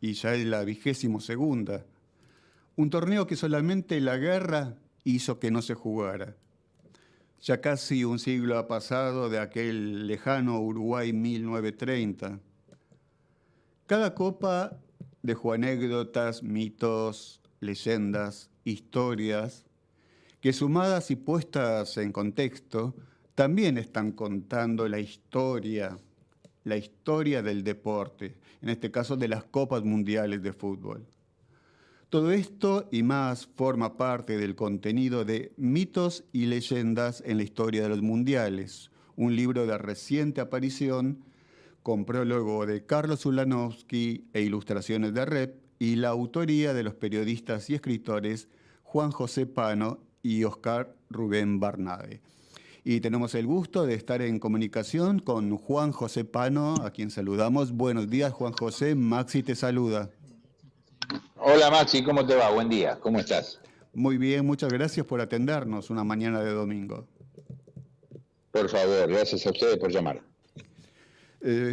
y ya es la 22ª. Un torneo que solamente la guerra hizo que no se jugara. Ya casi un siglo ha pasado de aquel lejano Uruguay 1930. Cada copa dejó anécdotas, mitos, leyendas, historias, que sumadas y puestas en contexto, también están contando la historia del deporte, en este caso de las copas mundiales de fútbol. Todo esto y más forma parte del contenido de Mitos y Leyendas en la Historia de los Mundiales, un libro de reciente aparición con prólogo de Carlos Ulanowski e ilustraciones de Rep y la autoría de los periodistas y escritores Juan José Pano y Oscar Rubén Barnabe. Y tenemos el gusto de estar en comunicación con Juan José Pano, a quien saludamos. Buenos días, Juan José. Maxi te saluda. Hola Maxi, ¿cómo te va? Buen día, ¿cómo estás? Muy bien, muchas gracias por atendernos una mañana de domingo. Por favor, gracias a ustedes por llamar.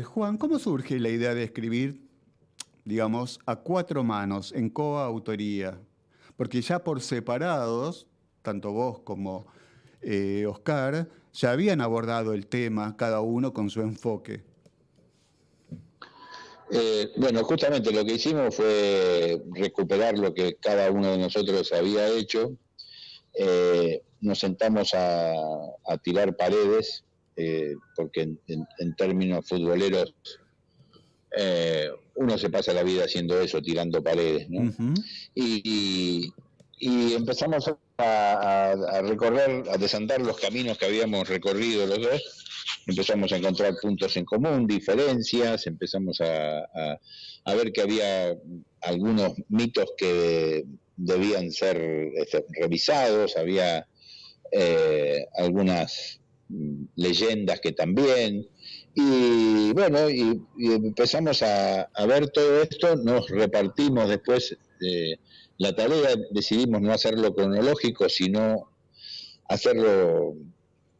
Juan, ¿cómo surge la idea de escribir, digamos, a cuatro manos, en coautoría? Porque ya por separados, tanto vos como Oscar, ya habían abordado el tema, cada uno con su enfoque. Bueno, justamente lo que hicimos fue recuperar lo que cada uno de nosotros había hecho. Nos sentamos a tirar paredes, porque en términos futboleros uno se pasa la vida haciendo eso, tirando paredes, ¿no? Uh-huh. Y empezamos a recorrer, a desandar los caminos que habíamos recorrido los dos. Empezamos a encontrar puntos en común, diferencias, empezamos a ver que había algunos mitos que debían ser revisados, había algunas leyendas que también, y bueno, y empezamos a ver todo esto, nos repartimos después la tarea, decidimos no hacerlo cronológico, sino hacerlo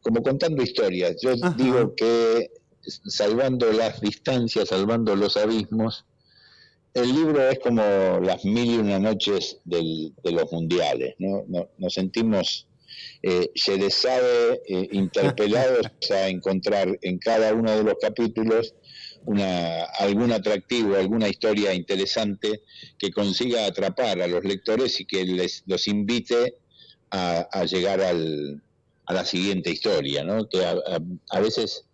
como contando historias. Yo Ajá. digo que salvando las distancias, salvando los abismos, el libro es como las 1001 noches de los mundiales, ¿no? Nos sentimos interpelados a encontrar en cada uno de los capítulos algún atractivo, alguna historia interesante que consiga atrapar a los lectores y que los invite a llegar a la siguiente historia, ¿no? Que a veces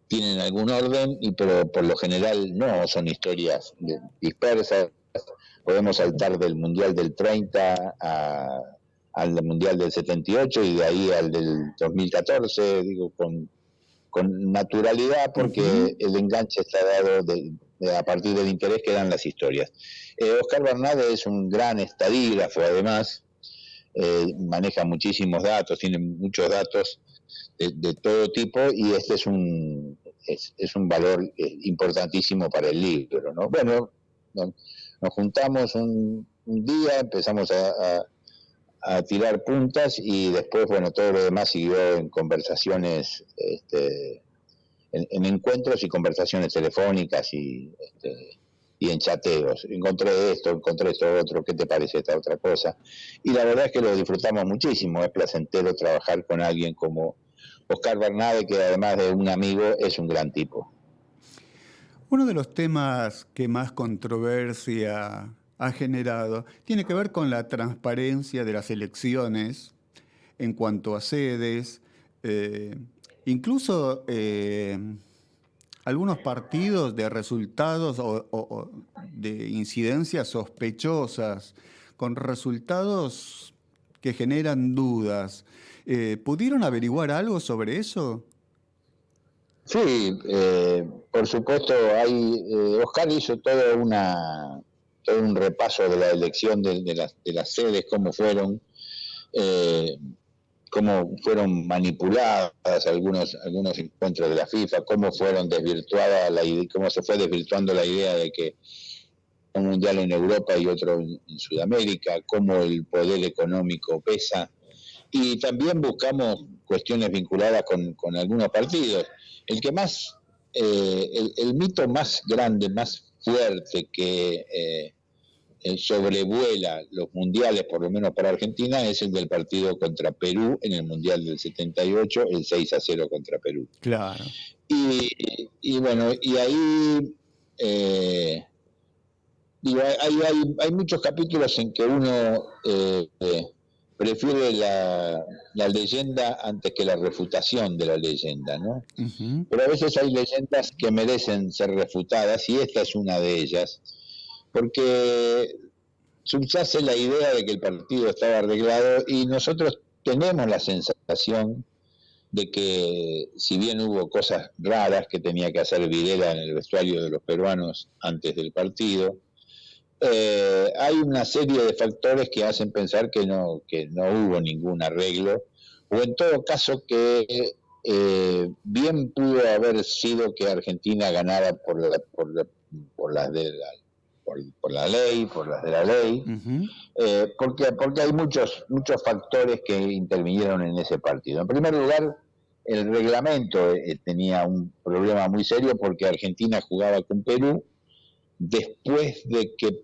tienen algún orden, pero por lo general no, son historias dispersas. Podemos saltar del Mundial del 30 al Mundial del 78 y de ahí al del 2014, digo, con naturalidad, porque uh-huh. El enganche está dado a partir del interés que dan las historias. Oscar Barnabe es un gran estadígrafo, además, maneja muchísimos datos, tiene muchos datos de todo tipo, y este es un valor importantísimo para el libro, ¿no? Bueno, nos juntamos un día, empezamos a tirar puntas, y después, bueno, todo lo demás siguió en conversaciones, en encuentros y conversaciones telefónicas y en chateos. Encontré esto otro, ¿qué te parece esta otra cosa? Y la verdad es que lo disfrutamos muchísimo, es placentero trabajar con alguien como Oscar Barnabe, que además de un amigo es un gran tipo. Uno de los temas que más controversia ha generado tiene que ver con la transparencia de las elecciones en cuanto a sedes, incluso algunos partidos de resultados o de incidencias sospechosas, con resultados que generan dudas. ¿Pudieron averiguar algo sobre eso? Sí, por supuesto, Oscar hizo todo un repaso de la elección de las sedes, cómo fueron manipuladas algunos encuentros de la FIFA, cómo fueron desvirtuadas, cómo se fue desvirtuando la idea de que un mundial en Europa y otro en Sudamérica, cómo el poder económico pesa, y también buscamos cuestiones vinculadas con algunos partidos. El que más el mito más grande, más fuerte que sobrevuela los mundiales, por lo menos para Argentina, es el del partido contra Perú en el Mundial del 78, el 6-0 contra Perú. Claro. Y bueno, y ahí digo, hay muchos capítulos en que uno prefiere la leyenda antes que la refutación de la leyenda, ¿no? Uh-huh. Pero a veces hay leyendas que merecen ser refutadas y esta es una de ellas, porque subyace la idea de que el partido estaba arreglado y nosotros tenemos la sensación de que si bien hubo cosas raras que tenía que hacer Videla en el vestuario de los peruanos antes del partido, hay una serie de factores que hacen pensar que no hubo ningún arreglo, o en todo caso que bien pudo haber sido que Argentina ganara por las de la ley, Uh-huh. porque hay muchos factores que intervinieron en ese partido. En primer lugar, el reglamento tenía un problema muy serio porque Argentina jugaba con Perú después de que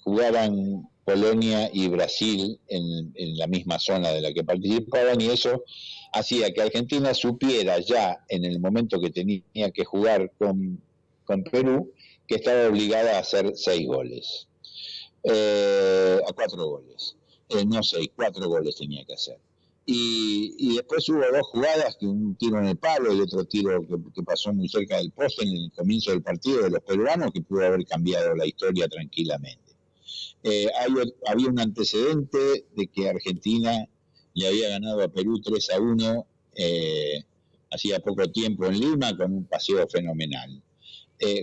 jugaran Polonia y Brasil en la misma zona de la que participaban, y eso hacía que Argentina supiera ya en el momento que tenía que jugar con Perú que estaba obligada a hacer 6 goles, a 4 goles, no 6, 4 goles tenía que hacer. Y después hubo 2 jugadas, que un tiro en el palo y otro tiro que pasó muy cerca del poste en el comienzo del partido de los peruanos, que pudo haber cambiado la historia tranquilamente. Había un antecedente de que Argentina le había ganado a Perú 3-1 hacía poco tiempo en Lima con un paseo fenomenal.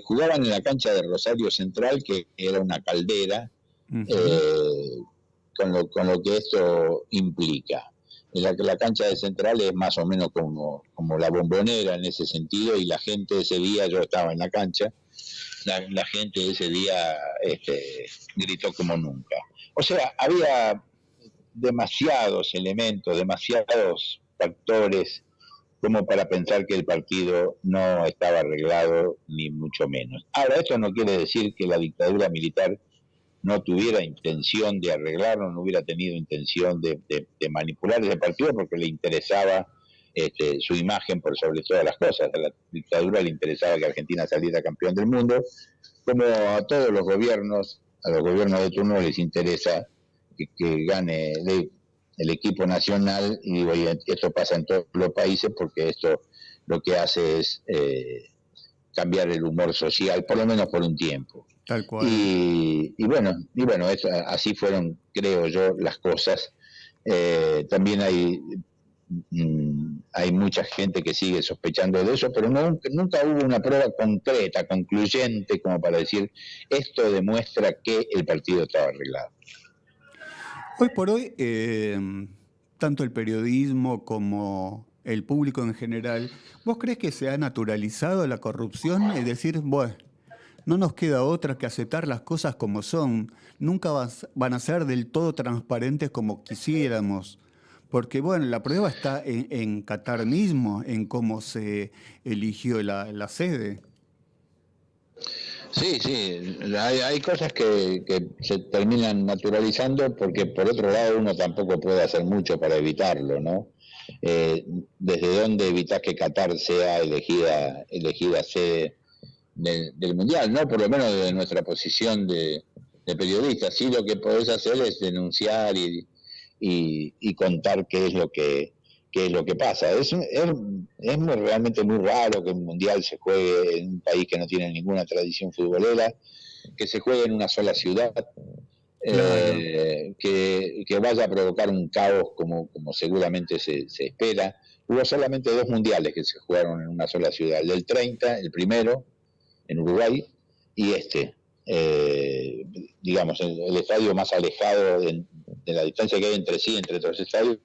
Jugaban en la cancha de Rosario Central, que era una caldera, uh-huh. Con lo que esto implica. La cancha de Central es más o menos como la Bombonera en ese sentido, y la gente ese día, yo estaba en la cancha, la gente ese día gritó como nunca. O sea, había demasiados elementos, demasiados factores como para pensar que el partido no estaba arreglado, ni mucho menos. Ahora, esto no quiere decir que la dictadura militar no tuviera intención de arreglarlo, no hubiera tenido intención de manipular ese partido, porque le interesaba su imagen por sobre todas las cosas. A la dictadura le interesaba que Argentina saliera campeón del mundo, como a todos los gobiernos, a los gobiernos de turno les interesa que gane el equipo nacional, y esto pasa en todos los países, porque esto lo que hace es cambiar el humor social, por lo menos por un tiempo. Tal cual. Y bueno, así fueron, creo yo, las cosas. También hay mucha gente que sigue sospechando de eso, pero nunca hubo una prueba concreta, concluyente, como para decir, esto demuestra que el partido estaba arreglado. Hoy por hoy, tanto el periodismo como el público en general, ¿vos crees que se ha naturalizado la corrupción? Es decir, bueno, no nos queda otra que aceptar las cosas como son. Nunca van a ser del todo transparentes como quisiéramos. Porque, bueno, la prueba está en Qatar mismo, en cómo se eligió la sede. Sí, hay cosas que se terminan naturalizando, porque por otro lado uno tampoco puede hacer mucho para evitarlo, ¿no? ¿Desde dónde evitar que Qatar sea elegida sede del Mundial? No, por lo menos desde nuestra posición de periodistas. Sí, lo que podés hacer es denunciar y contar qué es lo que pasa. Es realmente muy raro que un Mundial se juegue en un país que no tiene ninguna tradición futbolera, que se juegue en una sola ciudad, Claro. que vaya a provocar un caos como seguramente se espera. Hubo solamente 2 mundiales que se jugaron en una sola ciudad: el del 30, el primero, en Uruguay, y digamos, el estadio más alejado de la distancia que hay entre los estadios,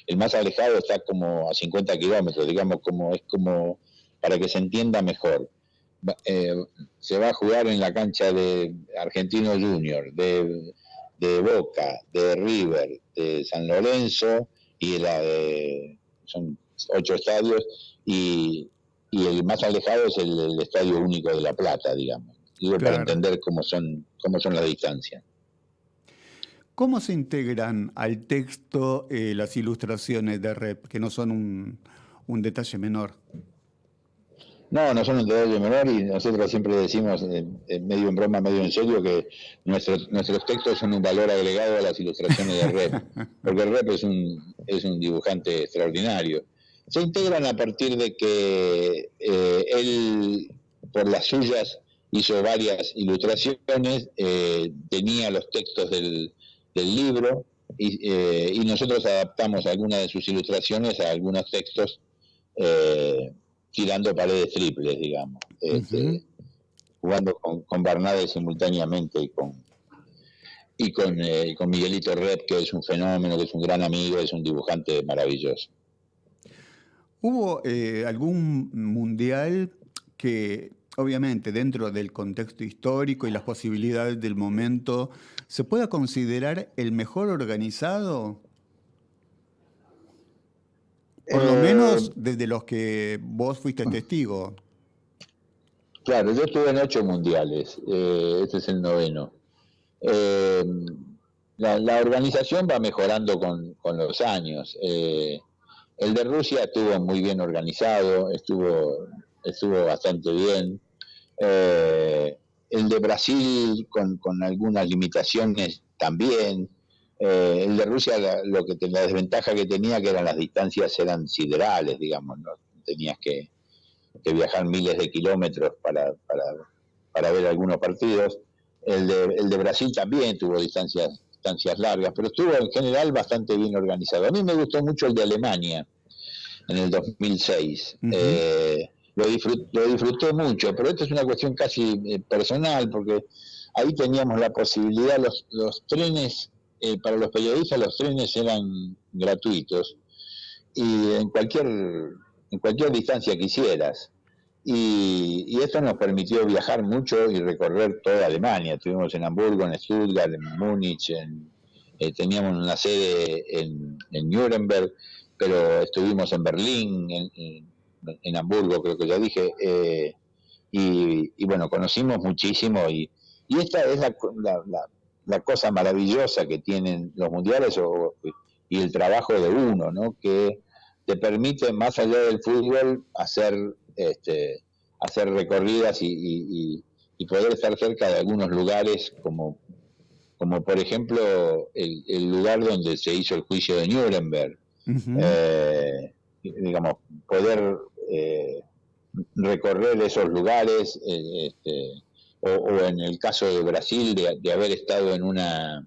el más alejado está como a 50 kilómetros, digamos, es como para que se entienda mejor. Se va a jugar en la cancha de Argentino Junior, de Boca, de River, de San Lorenzo, y son 8 estadios, y y el más alejado es el Estadio Único de La Plata, digamos. Digo, para Claro. entender cómo son las distancias. ¿Cómo se integran al texto las ilustraciones de Rep, que no son un detalle menor? No son un detalle menor, y nosotros siempre decimos, medio en broma, medio en serio, que nuestros textos son un valor agregado a las ilustraciones de Rep, porque Rep es un dibujante extraordinario. Se integran a partir de que él, por las suyas, hizo varias ilustraciones, tenía los textos del libro, y nosotros adaptamos algunas de sus ilustraciones a algunos textos, tirando paredes triples, digamos, Ujú. jugando con Barnade simultáneamente y con Miguelito Rep, que es un fenómeno, que es un gran amigo, es un dibujante maravilloso. ¿Hubo algún mundial que, obviamente, dentro del contexto histórico y las posibilidades del momento, se pueda considerar el mejor organizado? Por lo menos Eh, desde los que vos fuiste testigo. claro, yo estuve en 8 mundiales, este es el 9º. Eh, la organización va mejorando con los años. El de Rusia estuvo muy bien organizado, estuvo bastante bien. El de Brasil con algunas limitaciones también. El de Rusia, la desventaja que tenía, que eran las distancias eran siderales, digamos, ¿no? Tenías que viajar miles de kilómetros para ver algunos partidos. El de Brasil también tuvo distancias largas, pero estuvo en general bastante bien organizado. A mí me gustó mucho el de Alemania en el 2006. Ujú. Lo disfruté mucho, pero esto es una cuestión casi personal, porque ahí teníamos la posibilidad, los trenes, para los periodistas los trenes eran gratuitos, y en cualquier distancia que hicieras. Y esto nos permitió viajar mucho y recorrer toda Alemania. Estuvimos en Hamburgo, en Stuttgart, en Múnich, teníamos una sede en Nuremberg, pero estuvimos en Berlín, en Hamburgo, creo que ya dije, y bueno, conocimos muchísimo, y esta es la cosa maravillosa que tienen los mundiales, y el trabajo de uno, ¿no? Que te permite, más allá del fútbol, hacer recorridas y poder estar cerca de algunos lugares, como por ejemplo el lugar donde se hizo el juicio de Nuremberg. Ujú. Digamos, poder recorrer esos lugares, o en el caso de Brasil, de haber estado en una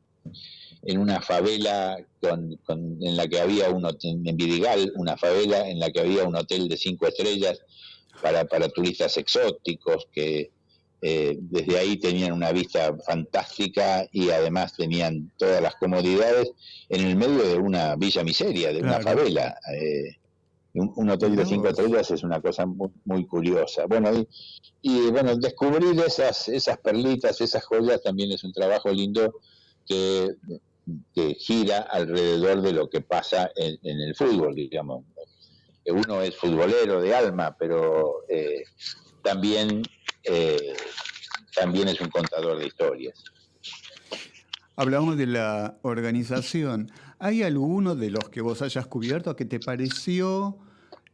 favela en la que había en Vidigal, una favela en la que había un hotel de 5 estrellas para turistas exóticos, que desde ahí tenían una vista fantástica, y además tenían todas las comodidades en el medio de una villa miseria, de una Claro. favela. Un hotel de Mirá 5 vos. estrellas es una cosa muy, muy curiosa. Bueno, y bueno, descubrir esas perlitas, esas joyas, también es un trabajo lindo que, que gira alrededor de lo que pasa en el fútbol, digamos. Uno es futbolero de alma, pero también, eh, también es un contador de historias. Hablamos de la organización. ¿Hay alguno de los que vos hayas cubierto que te pareció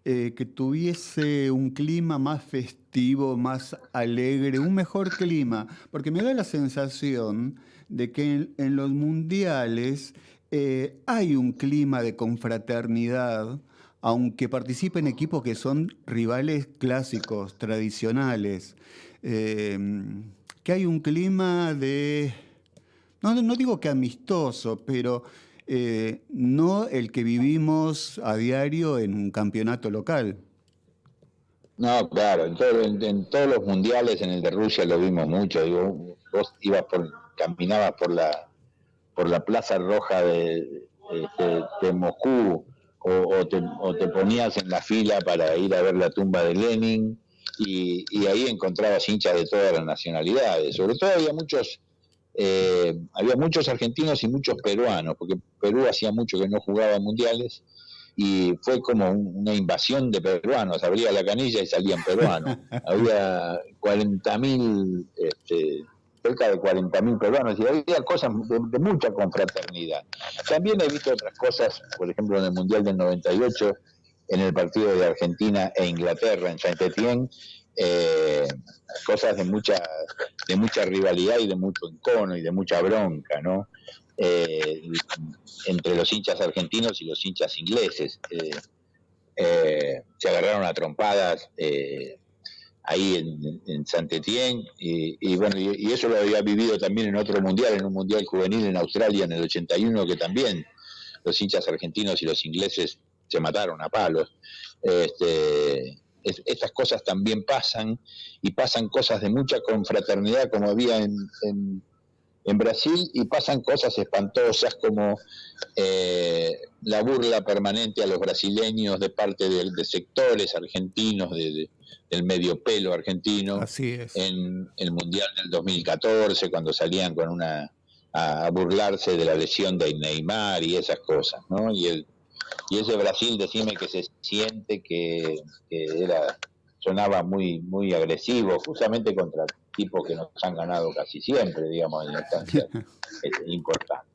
que tuviese un clima más festivo, más alegre, un mejor clima? Porque me da la sensación de que en los mundiales hay un clima de confraternidad, aunque participen equipos que son rivales clásicos, tradicionales. Eh, que hay un clima de no digo que amistoso, pero no el que vivimos a diario en un campeonato local. No, claro, en todos los mundiales, en el de Rusia lo vimos mucho. Digo, vos caminabas por la Plaza Roja de Moscú, o te ponías en la fila para ir a ver la tumba de Lenin, y ahí encontrabas hinchas de todas las nacionalidades. Sobre todo había muchos argentinos y muchos peruanos, porque Perú hacía mucho que no jugaba mundiales, y fue como una invasión de peruanos, abría la canilla y salían peruanos. Había 40.000, cerca de 40.000 peruanos, y había cosas de mucha confraternidad. También he visto otras cosas, por ejemplo en el Mundial del 98, en el partido de Argentina e Inglaterra en Saint-Étienne, cosas de mucha rivalidad y de mucho encono y de mucha bronca, ¿no? Entre los hinchas argentinos y los hinchas ingleses. Se agarraron a trompadas ahí en Saint-Étienne, y bueno, y eso lo había vivido también en otro mundial, en un mundial juvenil en Australia en el 81, que también los hinchas argentinos y los ingleses se mataron a palos. Estas cosas también pasan, y pasan cosas de mucha confraternidad como había en Brasil, y pasan cosas espantosas como la burla permanente a los brasileños de parte de sectores argentinos, del medio pelo argentino. Así es. En el Mundial del 2014, cuando salían a burlarse de la lesión de Neymar y esas cosas, ¿no? Y ese Brasil, decime que se siente que sonaba muy, muy agresivo, justamente contra tipos que nos han ganado casi siempre, digamos, en instancias importantes.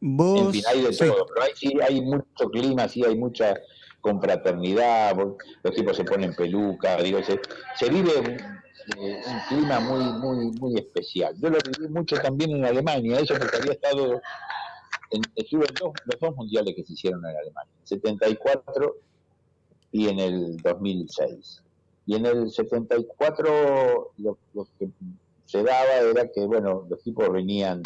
En fin, hay de todo, pero sí hay mucho clima, sí hay mucha confraternidad, los tipos se ponen peluca, digo, se vive un clima muy, muy, muy especial. Yo lo viví mucho también en Alemania, eso porque había estado, estuve en los dos mundiales que se hicieron en Alemania, en el 74 y en el 2006. Y en el 74 lo que se daba era que, bueno, los tipos venían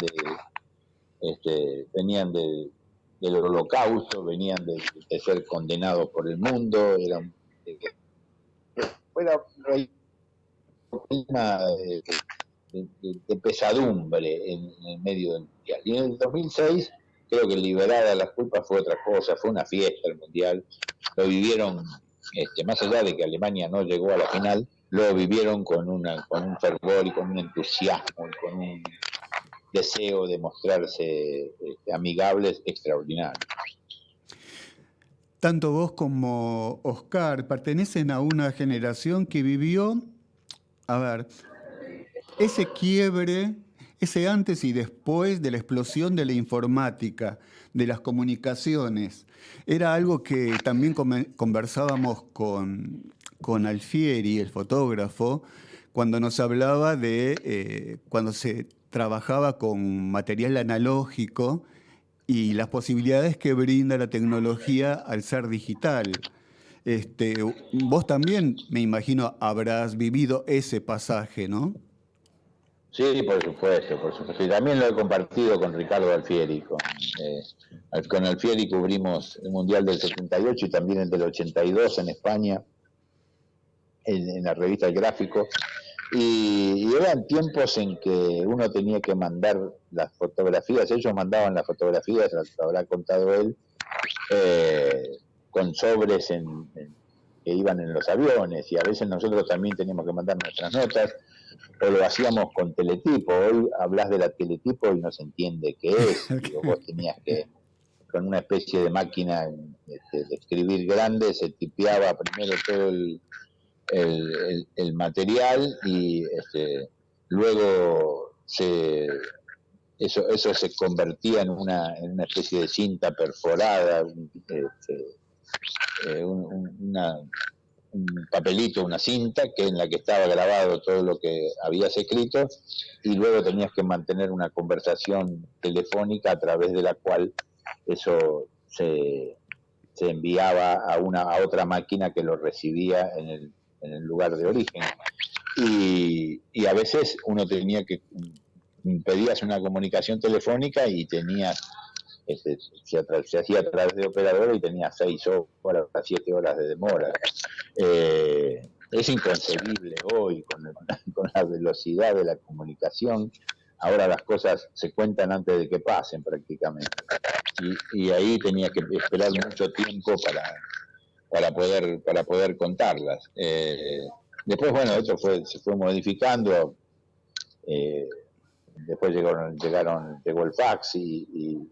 del Holocausto, venían de ser condenados por el mundo, era un clima de pesadumbre en el medio del mundial. Y en el 2006 creo que liberada las culpas fue otra cosa, fue una fiesta el mundial, lo vivieron, más allá de que Alemania no llegó a la final, lo vivieron con un fervor y con un entusiasmo y con un deseo de mostrarse amigables extraordinario. Tanto vos como Oscar pertenecen a una generación que vivió, a ver, ese quiebre, ese antes y después de la explosión de la informática, de las comunicaciones. Era algo que también conversábamos con Alfieri, el fotógrafo, cuando nos hablaba de cuando se trabajaba con material analógico y las posibilidades que brinda la tecnología al ser digital. Vos también, me imagino, habrás vivido ese pasaje, ¿no? Sí, por supuesto, por supuesto. Y también lo he compartido con Ricardo Alfieri. Con Alfieri cubrimos el Mundial del 78 y también el del 82 en España, en la revista El Gráfico. Y eran tiempos en que uno tenía que mandar las fotografías, ellos mandaban las fotografías, lo habrá contado él, con sobres que iban en los aviones, y a veces nosotros también teníamos que mandar nuestras notas, o lo hacíamos con teletipo. Hoy hablas de la teletipo y no se entiende qué es. Digo, vos tenías que, con una especie de máquina de escribir grande, se tipeaba primero todo el material, y luego eso se convertía en una especie de cinta perforada, un papelito, una cinta en la que estaba grabado todo lo que habías escrito, y luego tenías que mantener una conversación telefónica a través de la cual eso se enviaba a otra máquina que lo recibía en el lugar de origen. Y a veces uno tenía que, pedías una comunicación telefónica y tenías, se hacía a través de operadora y tenía 6 horas, 7 horas de demora. Es inconcebible hoy con la velocidad de la comunicación. Ahora las cosas se cuentan antes de que pasen prácticamente. Y ahí tenía que esperar mucho tiempo para poder contarlas. Después, bueno, se fue modificando. Después llegó el fax y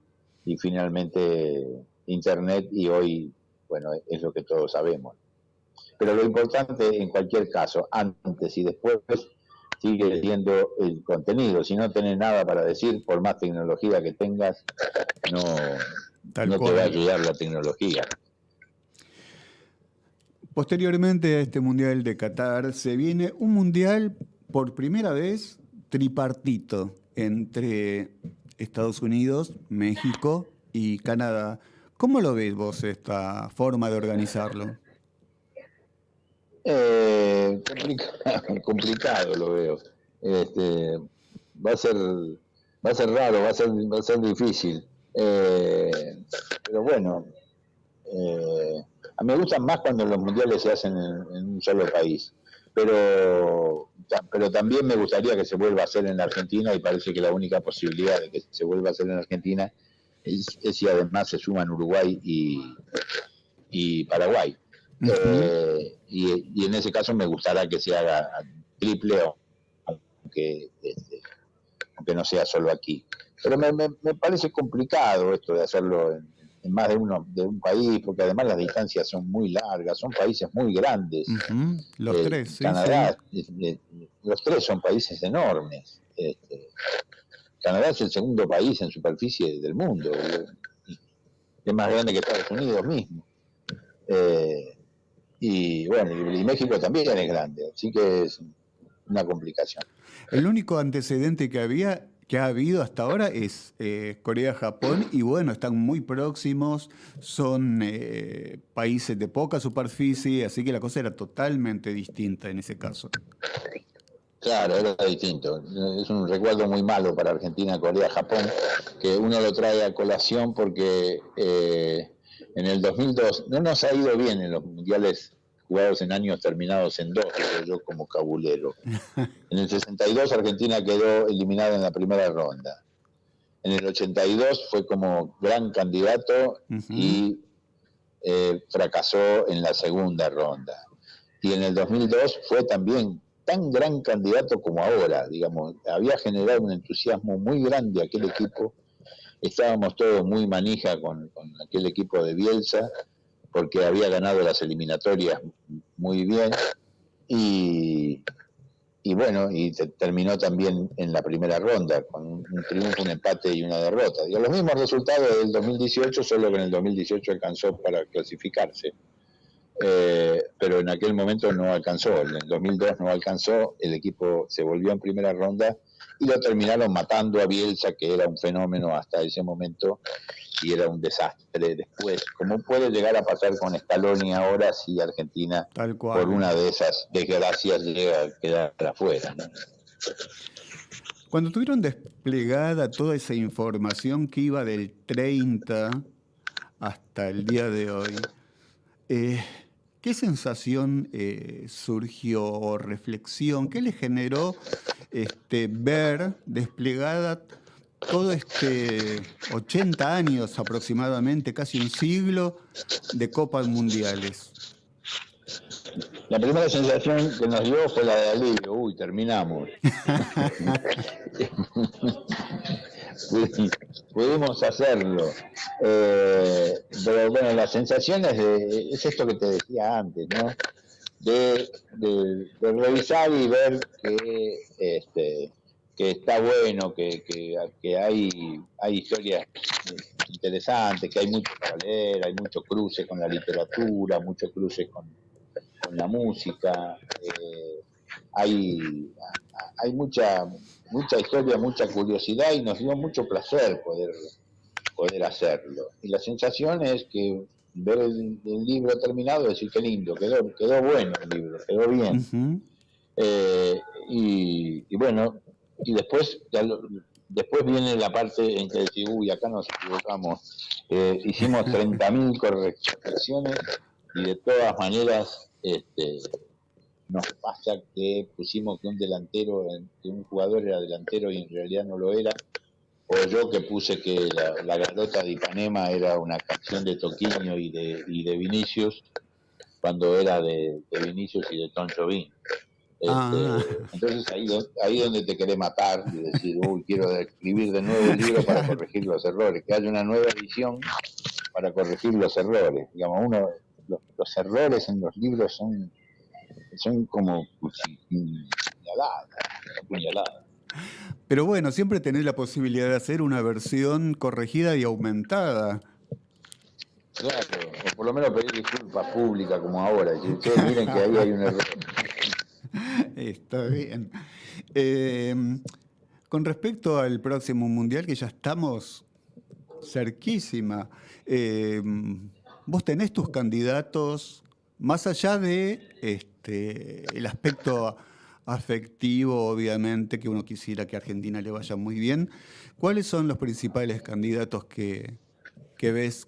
finalmente Internet y hoy, bueno, es lo que todos sabemos. Pero lo importante en cualquier caso, antes y después, sigue siendo el contenido. Si no tenés nada para decir, por más tecnología que tengas, no, no te va a ayudar la tecnología. Posteriormente a este Mundial de Qatar se viene un Mundial por primera vez tripartito entre Estados Unidos, México y Canadá. ¿Cómo lo ves vos esta forma de organizarlo? Complicado lo veo. Va a ser, va a ser raro, va a ser difícil. Pero bueno, a mí me gustan más cuando los mundiales se hacen en un solo país. Pero también me gustaría que se vuelva a hacer en la Argentina, y parece que la única posibilidad de que se vuelva a hacer en Argentina es si además se suman Uruguay y Paraguay. Y en ese caso me gustará que se haga triple, aunque no sea solo aquí. Pero me parece complicado esto de hacerlo en más de un país, porque además las distancias son muy largas, son países muy grandes. Los tres, sí. Canadá, sí. Los tres son países enormes. Canadá es el segundo país en superficie del mundo, es más grande que Estados Unidos mismo. Y bueno, y México también es grande, así que es una complicación. El único antecedente que ha habido hasta ahora es Corea-Japón, y bueno, están muy próximos, son países de poca superficie, así que la cosa era totalmente distinta en ese caso. Claro, era distinto. Es un recuerdo muy malo para Argentina, Corea, Japón, que uno lo trae a colación porque en el 2002 no nos ha ido bien en los mundiales jugados en años terminados en 2, digo yo como cabulero. En el 62 Argentina quedó eliminada en la primera ronda. En el 82 fue como gran candidato y fracasó en la segunda ronda. Y en el 2002 fue también tan gran candidato como ahora, digamos, había generado un entusiasmo muy grande aquel equipo, estábamos todos muy manija con aquel equipo de Bielsa, porque había ganado las eliminatorias muy bien, y bueno, y terminó también en la primera ronda, con un triunfo, un empate y una derrota. Y los mismos resultados del 2018, solo que en el 2018 alcanzó para clasificarse. Pero en aquel momento no alcanzó, en el 2002 no alcanzó, el equipo se volvió en primera ronda y lo terminaron matando a Bielsa, que era un fenómeno hasta ese momento y era un desastre después. ¿Cómo puede llegar a pasar con Scaloni ahora si Argentina, por una de esas desgracias, llega a quedar afuera, ¿no? Cuando tuvieron desplegada toda esa información que iba del 30 hasta el día de hoy, ¿qué sensación surgió o reflexión? ¿Qué le generó ver desplegada todo 80 años aproximadamente, casi un siglo de Copas Mundiales? La primera sensación que nos dio fue la de alivio. Uy, terminamos. Pudimos hacerlo. Pero bueno, la sensación es esto que te decía antes, ¿no? De revisar y ver que está bueno, que hay historias interesantes, que hay mucho para leer, hay mucho cruce con la literatura, mucho cruce con la música, hay mucha historia, mucha curiosidad, y nos dio mucho placer poder hacerlo. Y la sensación es que ver el libro terminado, decir qué lindo, quedó bueno el libro, quedó bien. Y bueno, y después viene la parte en que decís, uy, acá nos equivocamos, hicimos 30.000 correcciones, y de todas maneras nos pasa que pusimos que un jugador era delantero y en realidad no lo era, o yo que puse que la Garota de Ipanema era una canción de Toquinho y de Vinicius, cuando era de Vinicius y de Tom Jobim. Entonces ahí donde te querés matar y decir, uy, quiero escribir de nuevo el libro para corregir los errores, que haya una nueva edición para corregir los errores. Digamos, los errores en los libros son como puñaladas. Pero bueno, siempre tenés la posibilidad de hacer una versión corregida y aumentada. Claro, o por lo menos pedir disculpas públicas como ahora. Decir, che, miren que ahí hay un error. Está bien. Con respecto al próximo mundial, que ya estamos cerquísima, vos tenés tus candidatos, más allá de el aspecto afectivo, obviamente, que uno quisiera que a Argentina le vaya muy bien. ¿Cuáles son los principales candidatos que ves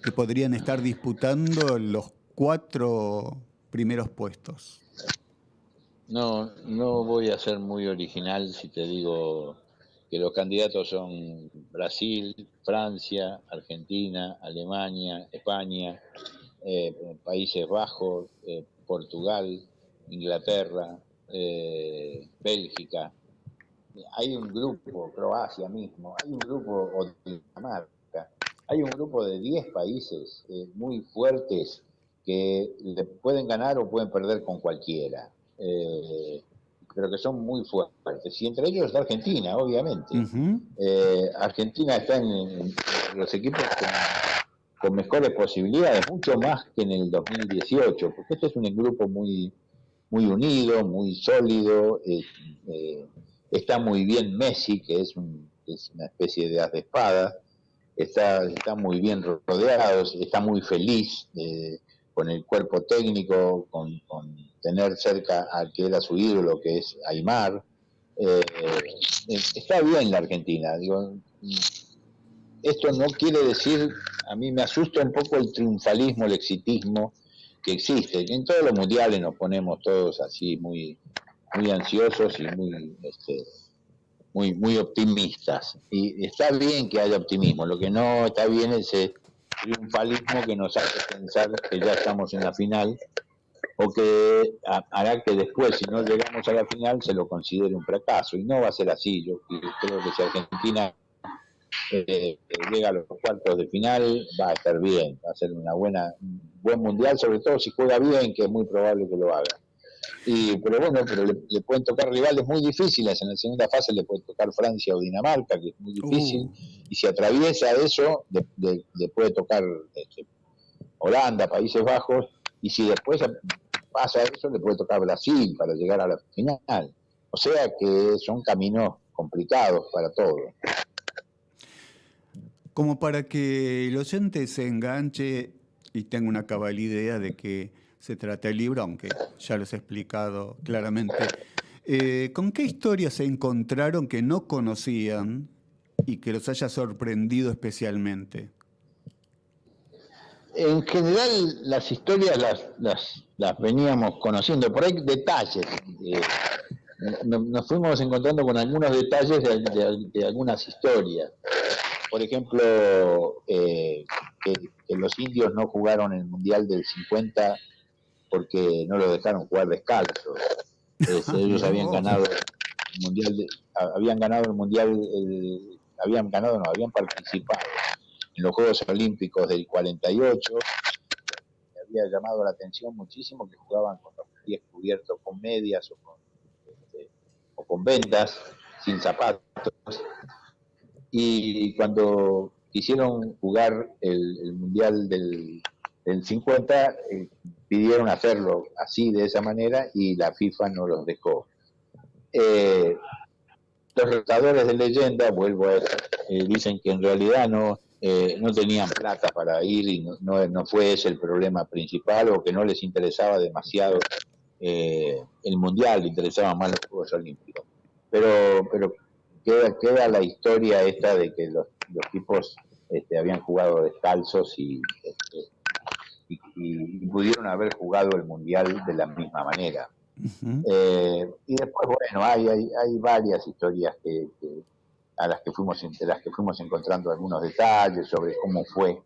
que podrían estar disputando los 4 primeros puestos? No voy a ser muy original si te digo que los candidatos son Brasil, Francia, Argentina, Alemania, España, Países Bajos, Portugal, Inglaterra, Bélgica. Hay un grupo, Croacia mismo, hay un grupo, o Dinamarca, hay un grupo de 10 países muy fuertes que le pueden ganar o pueden perder con cualquiera, pero que son muy fuertes. Y entre ellos está Argentina, obviamente. Uh-huh. Argentina está en los equipos con mejores posibilidades, mucho más que en el 2018, porque este es un grupo muy unido, muy sólido. Está muy bien Messi, que es una especie de as de espada. Está muy bien rodeado, está muy feliz con el cuerpo técnico, con tener cerca al que era su ídolo, que es Aimar. Está bien la Argentina. Digo, esto no quiere decir, a mí me asusta un poco el triunfalismo, el exitismo que existe. En todos los mundiales nos ponemos todos así muy ansiosos y muy optimistas. Y está bien que haya optimismo, lo que no está bien es ese triunfalismo que nos hace pensar que ya estamos en la final, o que hará que después, si no llegamos a la final, se lo considere un fracaso. Y no va a ser así. Yo creo que si Argentina llega a los cuartos de final, va a estar bien, va a ser un buen mundial, sobre todo si juega bien, que es muy probable que lo haga. Pero le pueden tocar rivales muy difíciles. En la segunda fase le puede tocar Francia o Dinamarca, que es muy difícil, y si atraviesa eso, le puede tocar Holanda, Países Bajos, y si después pasa eso, le puede tocar Brasil para llegar a la final. O sea que son caminos complicados para todos. Como para que el oyente se enganche y tenga una cabal idea de qué se trata el libro, aunque ya los he explicado claramente, ¿con qué historias se encontraron que no conocían y que los haya sorprendido especialmente? En general, las historias las veníamos conociendo, por ahí detalles. Nos fuimos encontrando con algunos detalles de algunas historias. Por ejemplo, que los indios no jugaron el Mundial del 50 porque no los dejaron jugar descalzos. Ellos No. habían ganado el Mundial, habían participado en los Juegos Olímpicos del 48. Me había llamado la atención muchísimo que jugaban con los pies cubiertos con medias o con vendas, sin zapatos. Y cuando quisieron jugar el Mundial del 50, pidieron hacerlo así, de esa manera, y la FIFA no los dejó. Los retadores de leyenda, vuelvo a eso, dicen que en realidad no tenían plata para ir y no fue ese el problema principal, o que no les interesaba demasiado el Mundial, les interesaban más los Juegos Olímpicos. Pero queda la historia esta de que los tipos habían jugado descalzos y pudieron haber jugado el Mundial de la misma manera. Uh-huh. Y después, bueno, hay varias historias de las que fuimos encontrando algunos detalles sobre cómo fue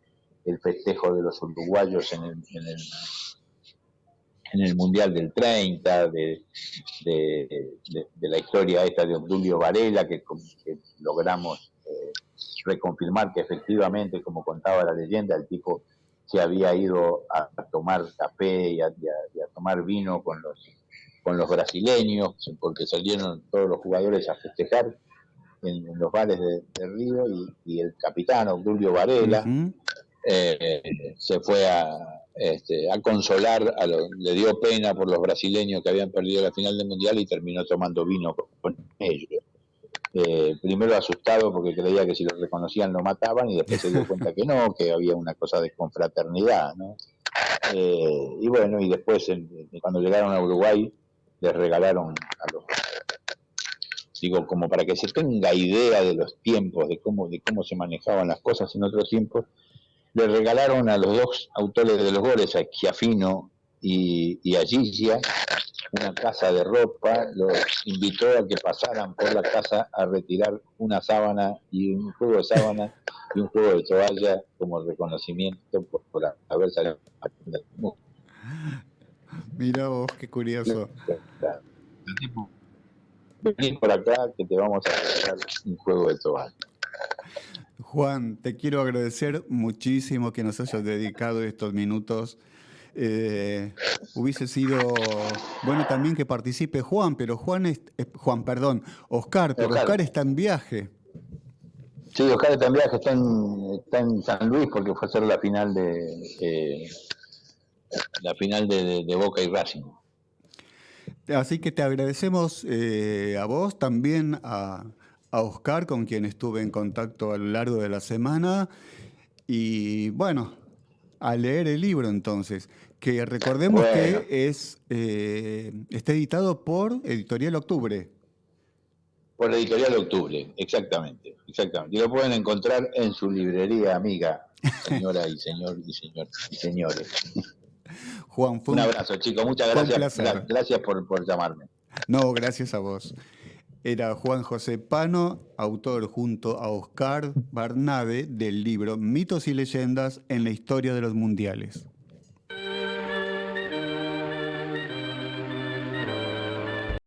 el festejo de los uruguayos en el Mundial del 30, de la historia esta de Obdulio Varela, que logramos reconfirmar que efectivamente, como contaba la leyenda, el tipo se había ido a tomar café y a tomar vino con los brasileños, porque salieron todos los jugadores a festejar en los bares de Río, y el capitán Obdulio Varela se fue a consolar, le dio pena por los brasileños que habían perdido la final del Mundial y terminó tomando vino con ellos. Primero asustado porque creía que si lo reconocían lo mataban, y después se dio cuenta que no, que había una cosa de confraternidad, ¿no? Y bueno, y después cuando llegaron a Uruguay les regalaron a los, digo, como para que se tenga idea de los tiempos, de cómo se manejaban las cosas en otros tiempos, le regalaron a los dos autores de los goles, a Schiaffino y a Gigia, una casa de ropa. Los invitó a que pasaran por la casa a retirar una sábana y un juego de sábana y un juego de toalla como reconocimiento por haber salido. Mira vos, qué curioso. Vení por acá que te vamos a regalar un juego de toalla. Juan, te quiero agradecer muchísimo que nos hayas dedicado estos minutos. Hubiese sido bueno también que participe Juan, pero Oscar, pero Oscar está en viaje. Sí, Oscar está en viaje, está en San Luis porque fue a hacer la final de Boca y Racing. Así que te agradecemos a vos, también a Oscar, con quien estuve en contacto a lo largo de la semana. Y bueno, a leer el libro entonces, que recordemos que está editado por Editorial Octubre. Por Editorial Octubre, exactamente. Y lo pueden encontrar en su librería amiga, señora y señores. Juan, un abrazo, chicos, muchas gracias. Gracias por llamarme. No, gracias a vos. Era Juan José Pano, autor junto a Oscar Barnabe del libro Mitos y leyendas en la historia de los mundiales.